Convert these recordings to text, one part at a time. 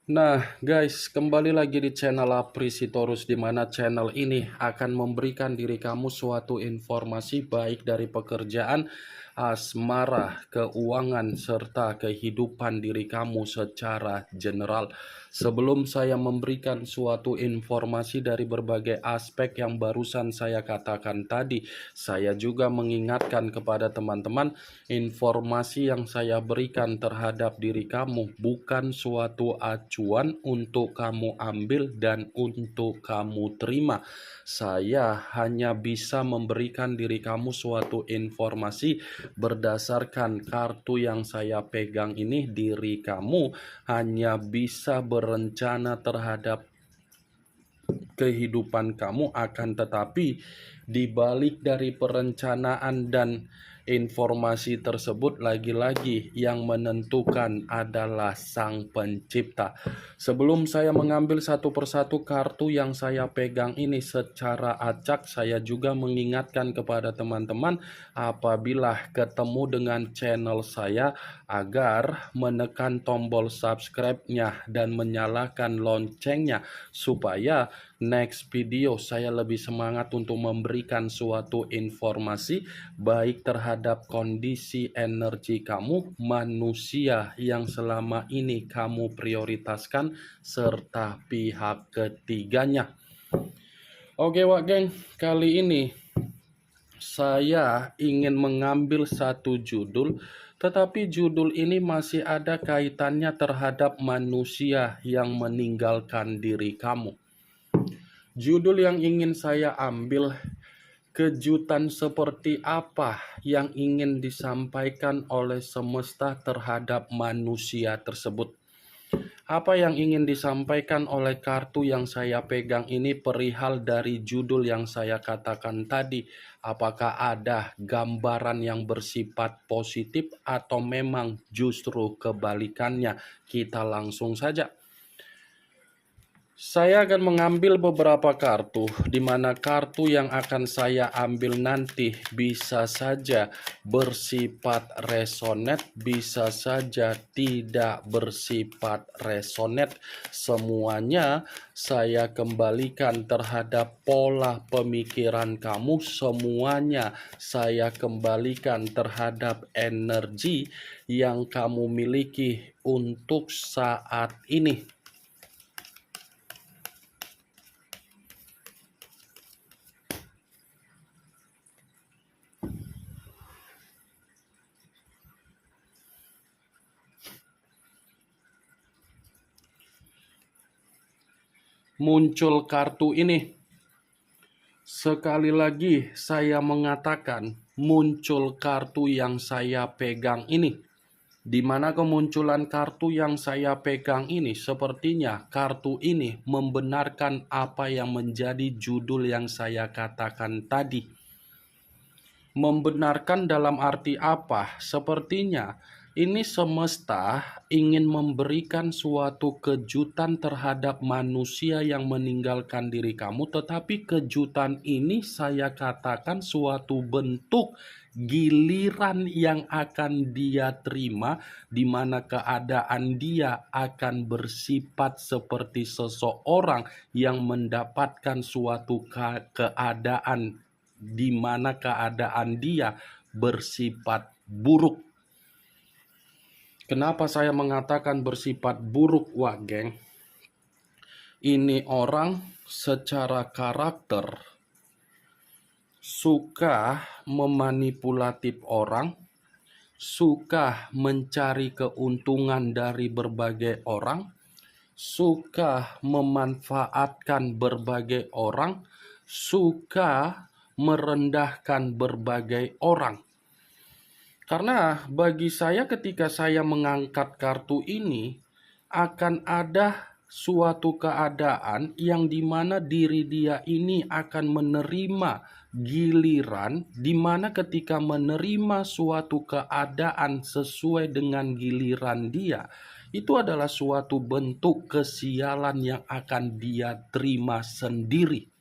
Nah, guys, kembali lagi di channel Aprisitorus, di mana channel ini akan memberikan diri kamu suatu informasi baik dari pekerjaan, asmara, keuangan, serta kehidupan diri kamu secara general. Sebelum saya memberikan suatu informasi dari berbagai aspek yang barusan saya katakan tadi, saya juga mengingatkan kepada teman-teman, informasi yang saya berikan terhadap diri kamu bukan suatu acuan untuk kamu ambil dan untuk kamu terima. Saya hanya bisa memberikan diri kamu suatu informasi berdasarkan kartu yang saya pegang ini. Diri kamu hanya bisa berencana terhadap kehidupan kamu, akan tetapi di balik dari perencanaan dan informasi tersebut, lagi-lagi yang menentukan adalah Sang Pencipta. Sebelum saya mengambil satu persatu kartu yang saya pegang ini secara acak, saya juga mengingatkan kepada teman-teman apabila ketemu dengan channel saya agar menekan tombol subscribe-nya dan menyalakan loncengnya supaya next video saya lebih semangat untuk memberikan suatu informasi baik terhadap kondisi energi kamu, manusia yang selama ini kamu prioritaskan, serta pihak ketiganya. Oke Wak Geng, kali ini saya ingin mengambil satu judul, tetapi judul ini masih ada kaitannya terhadap manusia yang meninggalkan diri kamu. Judul yang ingin saya ambil, kejutan seperti apa yang ingin disampaikan oleh semesta terhadap manusia tersebut. Apa yang ingin disampaikan oleh kartu yang saya pegang ini perihal dari judul yang saya katakan tadi. Apakah ada gambaran yang bersifat positif atau memang justru kebalikannya? Kita langsung saja. Saya akan mengambil beberapa kartu, di mana kartu yang akan saya ambil nanti bisa saja bersifat resonate, bisa saja tidak bersifat resonate. Semuanya saya kembalikan terhadap pola pemikiran kamu, semuanya saya kembalikan terhadap energi yang kamu miliki untuk saat ini. Muncul kartu ini. Sekali lagi saya mengatakan, muncul kartu yang saya pegang ini. Di mana kemunculan kartu yang saya pegang ini, sepertinya kartu ini membenarkan apa yang menjadi judul yang saya katakan tadi. Membenarkan dalam arti apa? Sepertinya ini semesta ingin memberikan suatu kejutan terhadap manusia yang meninggalkan diri kamu, tetapi kejutan ini saya katakan suatu bentuk giliran yang akan dia terima, di mana keadaan dia akan bersifat seperti seseorang yang mendapatkan suatu keadaan di mana keadaan dia bersifat buruk. Kenapa saya mengatakan bersifat buruk, Wak Geng? Ini orang secara karakter suka memanipulatif orang, suka mencari keuntungan dari berbagai orang, suka memanfaatkan berbagai orang, suka merendahkan berbagai orang. Karena bagi saya ketika saya mengangkat kartu ini, akan ada suatu keadaan yang dimana diri dia ini akan menerima giliran, dimana ketika menerima suatu keadaan sesuai dengan giliran dia, itu adalah suatu bentuk kesialan yang akan dia terima sendiri.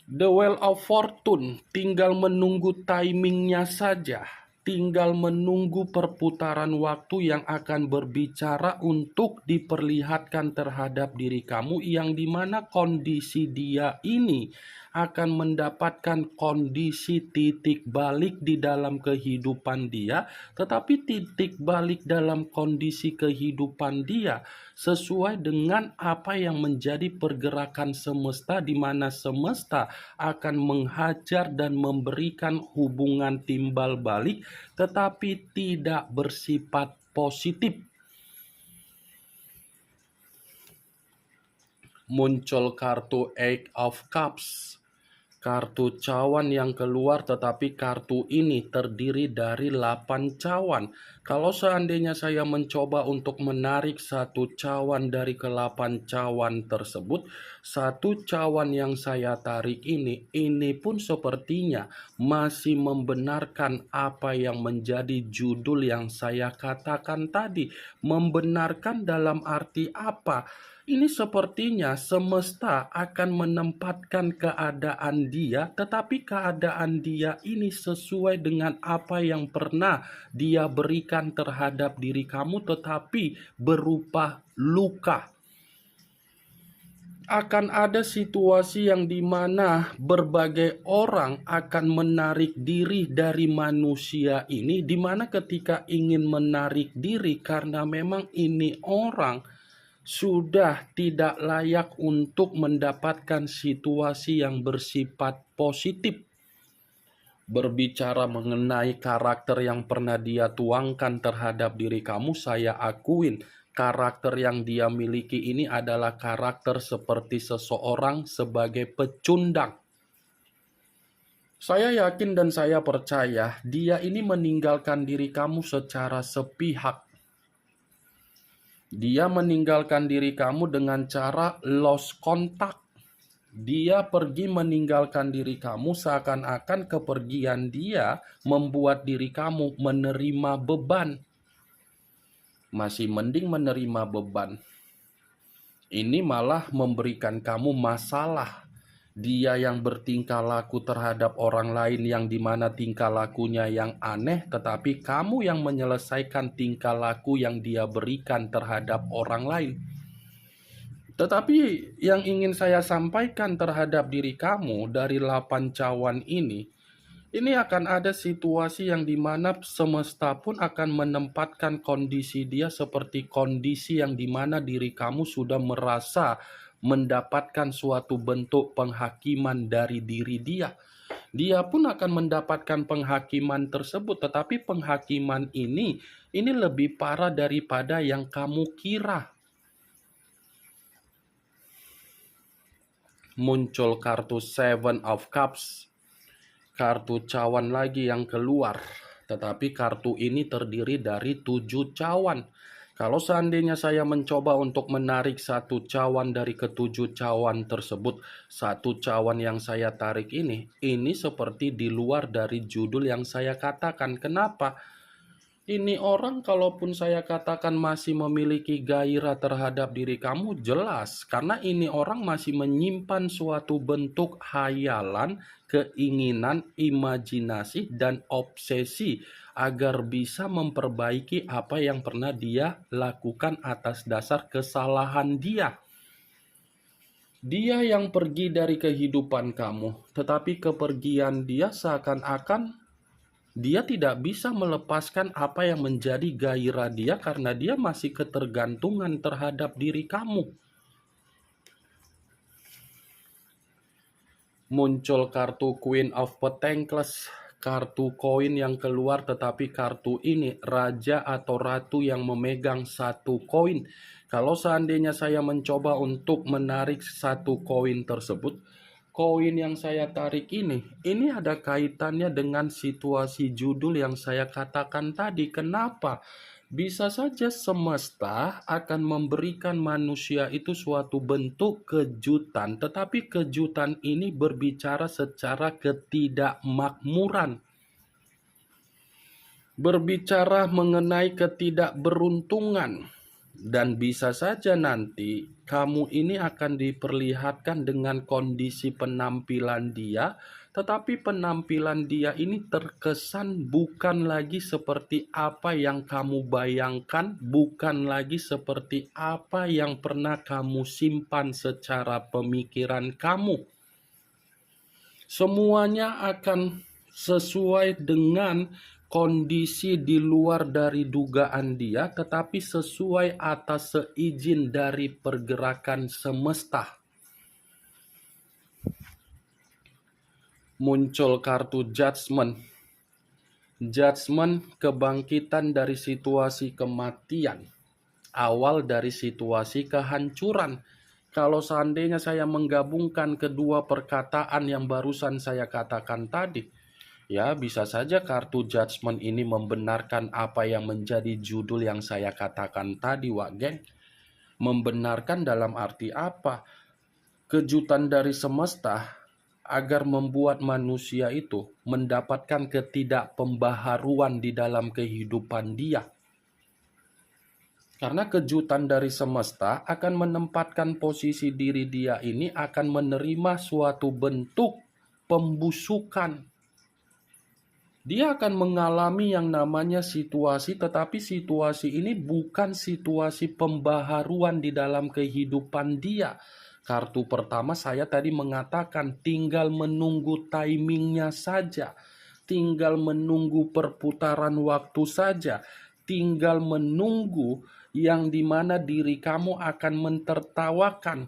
The Wheel of Fortune tinggal menunggu timingnya saja. tinggal menunggu perputaran waktu yang akan berbicara untuk diperlihatkan terhadap diri kamu, yang dimana kondisi dia ini akan mendapatkan kondisi titik balik di dalam kehidupan dia, tetapi titik balik dalam kondisi kehidupan dia sesuai dengan apa yang menjadi pergerakan semesta, di mana semesta akan menghajar dan memberikan hubungan timbal balik, tetapi tidak bersifat positif. Muncul kartu Eight of Cups, kartu cawan yang keluar, tetapi kartu ini terdiri dari 8 cawan. Kalau seandainya saya mencoba untuk menarik satu cawan dari ke-8 cawan tersebut, satu cawan yang saya tarik ini pun sepertinya masih membenarkan apa yang menjadi judul yang saya katakan tadi. Membenarkan dalam arti apa? Ini sepertinya semesta akan menempatkan keadaan dia, tetapi keadaan dia ini sesuai dengan apa yang pernah dia berikan terhadap diri kamu, tetapi berupa luka. Akan ada situasi yang dimana berbagai orang akan menarik diri dari manusia ini, dimana ketika ingin menarik diri karena memang ini orang sudah tidak layak untuk mendapatkan situasi yang bersifat positif. Berbicara mengenai karakter yang pernah dia tuangkan terhadap diri kamu, saya akuin karakter yang dia miliki ini adalah karakter seperti seseorang sebagai pecundang. Saya yakin dan saya percaya dia ini meninggalkan diri kamu secara sepihak. Dia meninggalkan diri kamu dengan cara lost contact. Dia pergi meninggalkan diri kamu seakan-akan kepergian dia membuat diri kamu menerima beban. Masih mending menerima beban. Ini malah memberikan kamu masalah. Dia yang bertingkah laku terhadap orang lain yang dimana tingkah lakunya yang aneh, tetapi kamu yang menyelesaikan tingkah laku yang dia berikan terhadap orang lain. Tetapi yang ingin saya sampaikan terhadap diri kamu dari 8 cawan ini akan ada situasi yang dimana semesta pun akan menempatkan kondisi dia seperti kondisi yang dimana diri kamu sudah merasa mendapatkan suatu bentuk penghakiman dari diri dia. Dia pun akan mendapatkan penghakiman tersebut, tetapi penghakiman ini lebih parah daripada yang kamu kira. Muncul kartu Seven of Cups, kartu cawan lagi yang keluar, tetapi kartu ini terdiri dari 7 cawan. Kalau seandainya saya mencoba untuk menarik satu cawan dari ke-7 cawan tersebut, satu cawan yang saya tarik ini seperti di luar dari judul yang saya katakan. Kenapa? Ini orang kalaupun saya katakan masih memiliki gairah terhadap diri kamu, jelas. Karena ini orang masih menyimpan suatu bentuk hayalan, keinginan, imajinasi, dan obsesi agar bisa memperbaiki apa yang pernah dia lakukan atas dasar kesalahan dia. Dia yang pergi dari kehidupan kamu, tetapi kepergian dia seakan-akan dia tidak bisa melepaskan apa yang menjadi gairah dia karena dia masih ketergantungan terhadap diri kamu. Muncul kartu Queen of Pentacles, kartu koin yang keluar, tetapi kartu ini raja atau ratu yang memegang satu koin. Kalau seandainya saya mencoba untuk menarik satu koin tersebut, koin yang saya tarik ini ada kaitannya dengan situasi judul yang saya katakan tadi. Kenapa? Bisa saja semesta akan memberikan manusia itu suatu bentuk kejutan, tetapi kejutan ini berbicara secara ketidakmakmuran. Berbicara mengenai ketidakberuntungan. Dan bisa saja nanti kamu ini akan diperlihatkan dengan kondisi penampilan dia, tetapi penampilan dia ini terkesan bukan lagi seperti apa yang kamu bayangkan, bukan lagi seperti apa yang pernah kamu simpan secara pemikiran kamu. Semuanya akan sesuai dengan kondisi di luar dari dugaan dia, tetapi sesuai atas seizin dari pergerakan semesta. Muncul kartu judgment. Judgment, kebangkitan dari situasi kematian. Awal dari situasi kehancuran. Kalau seandainya saya menggabungkan kedua perkataan yang barusan saya katakan tadi, ya bisa saja kartu judgment ini membenarkan apa yang menjadi judul yang saya katakan tadi, Wak Geng. Membenarkan dalam arti apa? Kejutan dari semesta agar membuat manusia itu mendapatkan ketidakpembaharuan di dalam kehidupan dia. Karena kejutan dari semesta akan menempatkan posisi diri dia ini akan menerima suatu bentuk pembusukan. Dia akan mengalami yang namanya situasi, tetapi situasi ini bukan situasi pembaharuan di dalam kehidupan dia. Kartu pertama saya tadi mengatakan tinggal menunggu timingnya saja. Tinggal menunggu perputaran waktu saja. Tinggal menunggu yang dimana diri kamu akan mentertawakan.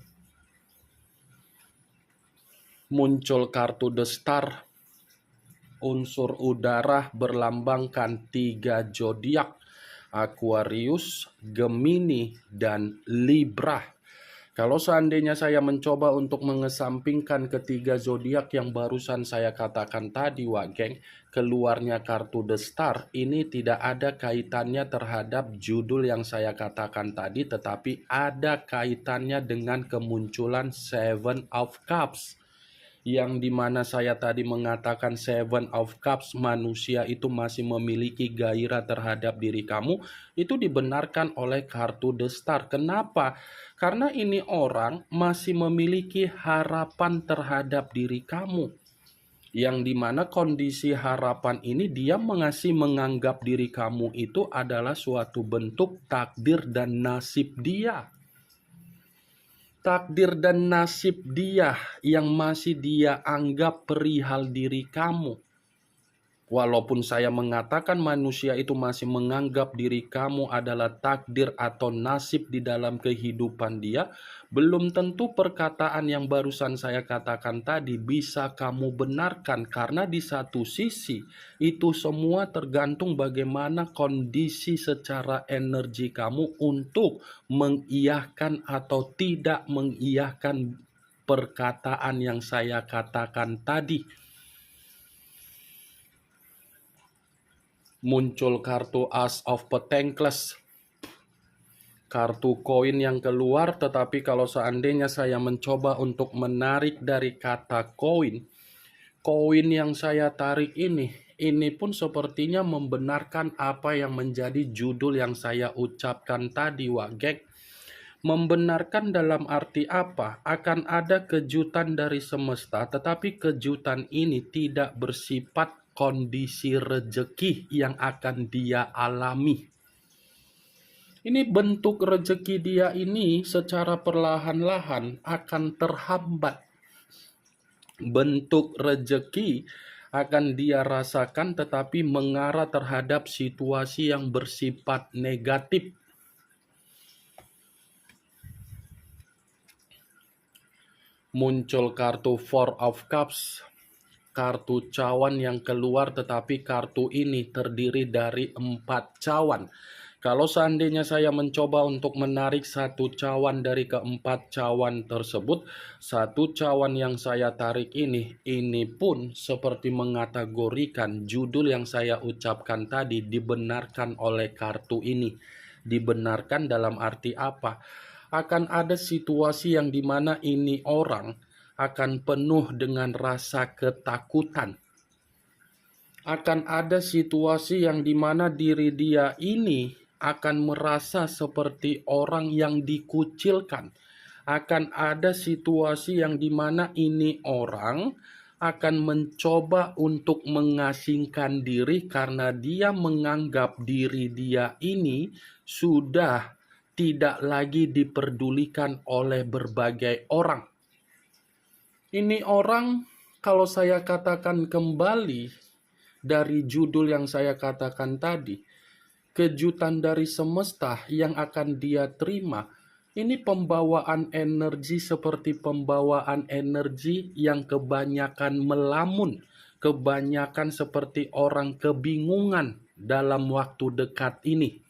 Muncul kartu The Star. Unsur udara berlambangkan 3 zodiak, Aquarius, Gemini, dan Libra. Kalau seandainya saya mencoba untuk mengesampingkan ketiga zodiak yang barusan saya katakan tadi, Wak Geng, keluarnya kartu The Star ini tidak ada kaitannya terhadap judul yang saya katakan tadi, tetapi ada kaitannya dengan kemunculan Seven of Cups. Yang dimana saya tadi mengatakan Seven of Cups, manusia itu masih memiliki gairah terhadap diri kamu, itu dibenarkan oleh kartu The Star. Kenapa? Karena ini orang masih memiliki harapan terhadap diri kamu. Yang dimana kondisi harapan ini dia masih menganggap diri kamu itu adalah suatu bentuk takdir dan nasib dia. Takdir dan nasib dia yang masih dia anggap perihal diri kamu. Walaupun saya mengatakan manusia itu masih menganggap diri kamu adalah takdir atau nasib di dalam kehidupan dia, belum tentu perkataan yang barusan saya katakan tadi bisa kamu benarkan, karena di satu sisi itu semua tergantung bagaimana kondisi secara energi kamu untuk mengiyahkan atau tidak mengiyahkan perkataan yang saya katakan tadi. Muncul kartu Ace of Pentacles, kartu koin yang keluar, tetapi kalau seandainya saya mencoba untuk menarik dari kata koin yang saya tarik ini pun sepertinya membenarkan apa yang menjadi judul yang saya ucapkan tadi, Wak Geng. Membenarkan dalam arti apa? Akan ada kejutan dari semesta, tetapi kejutan ini tidak bersifat kondisi rezeki yang akan dia alami. Ini bentuk rezeki dia ini secara perlahan-lahan akan terhambat. Bentuk rezeki akan dia rasakan tetapi mengarah terhadap situasi yang bersifat negatif. Muncul kartu Four of Cups, kartu cawan yang keluar, tetapi kartu ini terdiri dari 4 cawan. Kalau seandainya saya mencoba untuk menarik satu cawan dari keempat cawan tersebut, satu cawan yang saya tarik ini pun seperti mengategorikan judul yang saya ucapkan tadi dibenarkan oleh kartu ini. Dibenarkan dalam arti apa? Akan ada situasi yang dimana ini orang akan penuh dengan rasa ketakutan. Akan ada situasi yang dimana diri dia ini akan merasa seperti orang yang dikucilkan. Akan ada situasi yang dimana ini orang akan mencoba untuk mengasingkan diri karena dia menganggap diri dia ini sudah tidak lagi diperdulikan oleh berbagai orang. Ini orang, kalau saya katakan kembali dari judul yang saya katakan tadi, kejutan dari semesta yang akan dia terima, ini pembawaan energi seperti pembawaan energi yang kebanyakan melamun, kebanyakan seperti orang kebingungan dalam waktu dekat ini.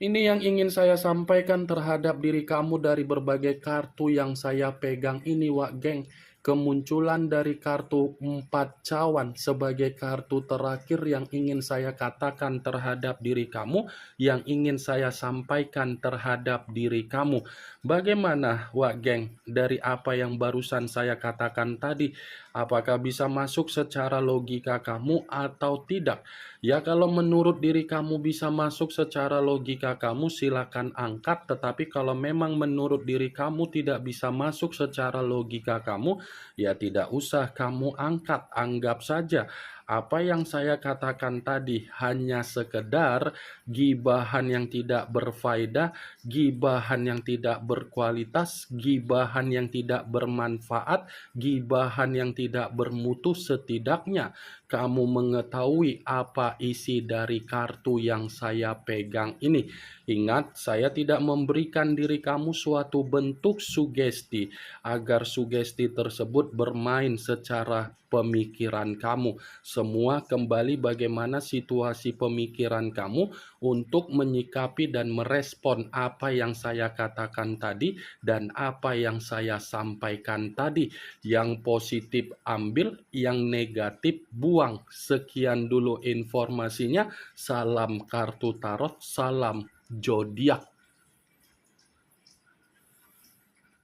Ini yang ingin saya sampaikan terhadap diri kamu dari berbagai kartu yang saya pegang ini, Wak Geng. Kemunculan dari kartu 4 cawan sebagai kartu terakhir yang ingin saya katakan terhadap diri kamu, yang ingin saya sampaikan terhadap diri kamu. Bagaimana, Wak Geng, dari apa yang barusan saya katakan tadi? Apakah bisa masuk secara logika kamu atau tidak? Ya, kalau menurut diri kamu bisa masuk secara logika kamu, silakan angkat. Tetapi kalau memang menurut diri kamu tidak bisa masuk secara logika kamu, ya tidak usah kamu angkat. Anggap saja apa yang saya katakan tadi hanya sekedar gibahan yang tidak berfaedah, gibahan yang tidak berkualitas, gibahan yang tidak bermanfaat, gibahan yang tidak bermutu. Setidaknya kamu mengetahui apa isi dari kartu yang saya pegang ini. Ingat, saya tidak memberikan diri kamu suatu bentuk sugesti agar sugesti tersebut bermain secara pemikiran kamu. Semua kembali bagaimana situasi pemikiran kamu untuk menyikapi dan merespon apa yang saya katakan tadi dan apa yang saya sampaikan tadi. Yang positif ambil, yang negatif buang. Sekian dulu informasinya. Salam kartu tarot, salam zodiak.